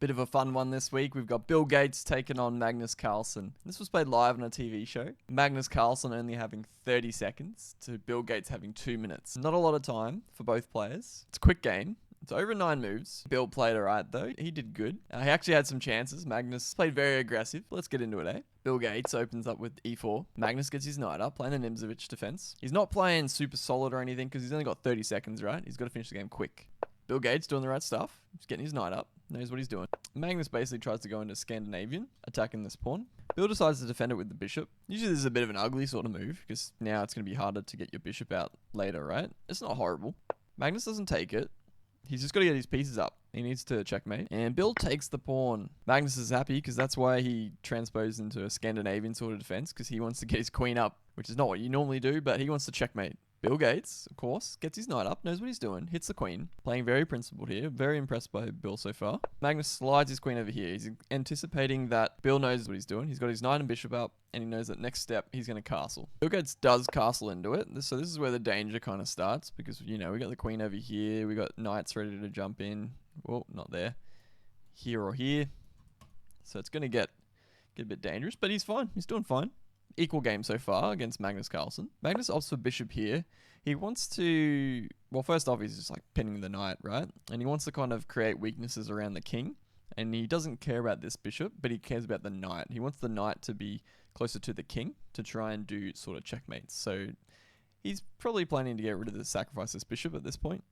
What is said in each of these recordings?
Bit of a fun one this week. We've got Bill Gates taking on Magnus Carlsen. This was played live on a TV show. Magnus Carlsen only having 30 seconds to Bill Gates having 2 minutes. Not a lot of time for both players. It's a quick game. It's over 9 moves. Bill played alright though. He did good. He actually had some chances. Magnus played very aggressive. Let's get into it, eh? Bill Gates opens up with e4. Magnus gets his knight up, playing the Nimzovich defense. He's not playing super solid or anything because he's only got 30 seconds, right? He's got to finish the game quick. Bill Gates doing the right stuff. He's getting his knight up. Knows what he's doing. Magnus basically tries to go into Scandinavian, attacking this pawn. Bill decides to defend it with the bishop. Usually this is a bit of an ugly sort of move because now it's going to be harder to get your bishop out later, right? It's not horrible. Magnus doesn't take it. He's just got to get his pieces up. He needs to checkmate. And Bill takes the pawn. Magnus is happy because that's why he transposed into a Scandinavian sort of defense, because he wants to get his queen up, which is not what you normally do, but he wants to checkmate. Bill Gates, of course, gets his knight up, knows what he's doing, hits the queen, playing very principled here. Very impressed by Bill so far. Magnus slides his queen over here. He's anticipating that Bill knows what he's doing. He's got his knight and bishop up, and he knows that next step he's going to castle. Bill Gates does castle into it, so this is where the danger kind of starts, because, you know, we got the queen over here, we got knights ready to jump in. Well, not there. Here or here. So it's going to get a bit dangerous, but he's fine. He's doing fine. Equal game so far against Magnus Carlsen. Magnus opts for bishop here. He wants to... Well, first off, he's just like pinning the knight, right? And he wants to kind of create weaknesses around the king. And he doesn't care about this bishop, but he cares about the knight. He wants the knight to be closer to the king to try and do sort of checkmates. So he's probably planning to get rid of the sacrifice this bishop at this point.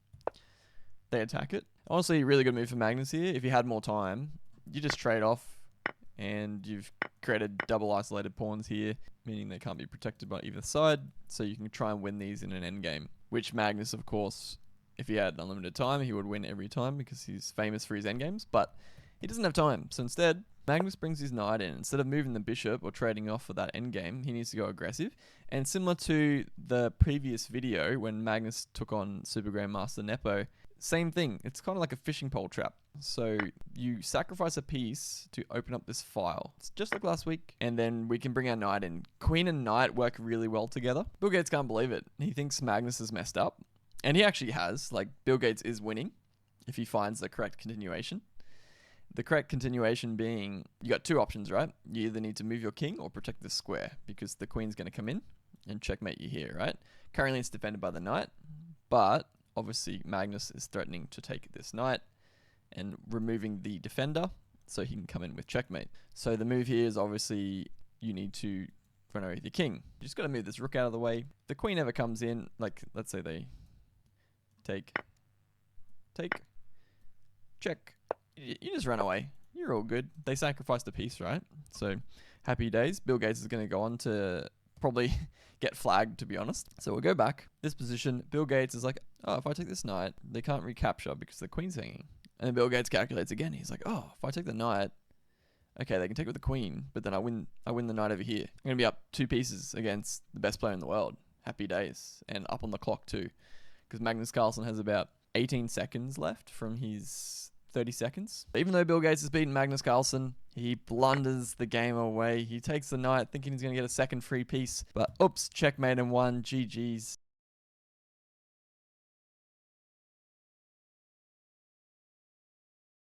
They attack it. Honestly, really good move for Magnus here. If he had more time, you just trade off and you've created double isolated pawns here, meaning they can't be protected by either side, so you can try and win these in an endgame. Which Magnus, of course, if he had unlimited time, he would win every time because he's famous for his endgames, but he doesn't have time. So instead, Magnus brings his knight in. Instead of moving the bishop or trading off for that endgame, he needs to go aggressive. And similar to the previous video when Magnus took on Super Grandmaster Nepo, same thing. It's kind of like a fishing pole trap. So you sacrifice a piece to open up this file. It's just like last week. And then we can bring our knight in. Queen and knight work really well together. Bill Gates can't believe it. He thinks Magnus has messed up. And he actually has. Like, Bill Gates is winning if he finds the correct continuation. The correct continuation being, you got two options, right? You either need to move your king or protect the square, because the queen's going to come in and checkmate you here, right? Currently it's defended by the knight, but obviously Magnus is threatening to take this knight and removing the defender so he can come in with checkmate. So the move here is obviously you need to run over the king. You just got to move this rook out of the way. The queen ever comes in, like let's say they take, check. You just run away. You're all good. They sacrificed a piece, right? So happy days. Bill Gates is going to go on to probably get flagged, to be honest. So we'll go back. This position, Bill Gates is like, oh, if I take this knight, they can't recapture because the queen's hanging. And then Bill Gates calculates again. He's like, oh, if I take the knight, okay, they can take with the queen, but then I win the knight over here. I'm going to be up 2 pieces against the best player in the world. Happy days. And up on the clock too. Because Magnus Carlsen has about 18 seconds left from his 30 seconds. Even though Bill Gates has beaten Magnus Carlsen, he blunders the game away. He takes the knight thinking he's going to get a second free piece. But oops, checkmate and won. GG's.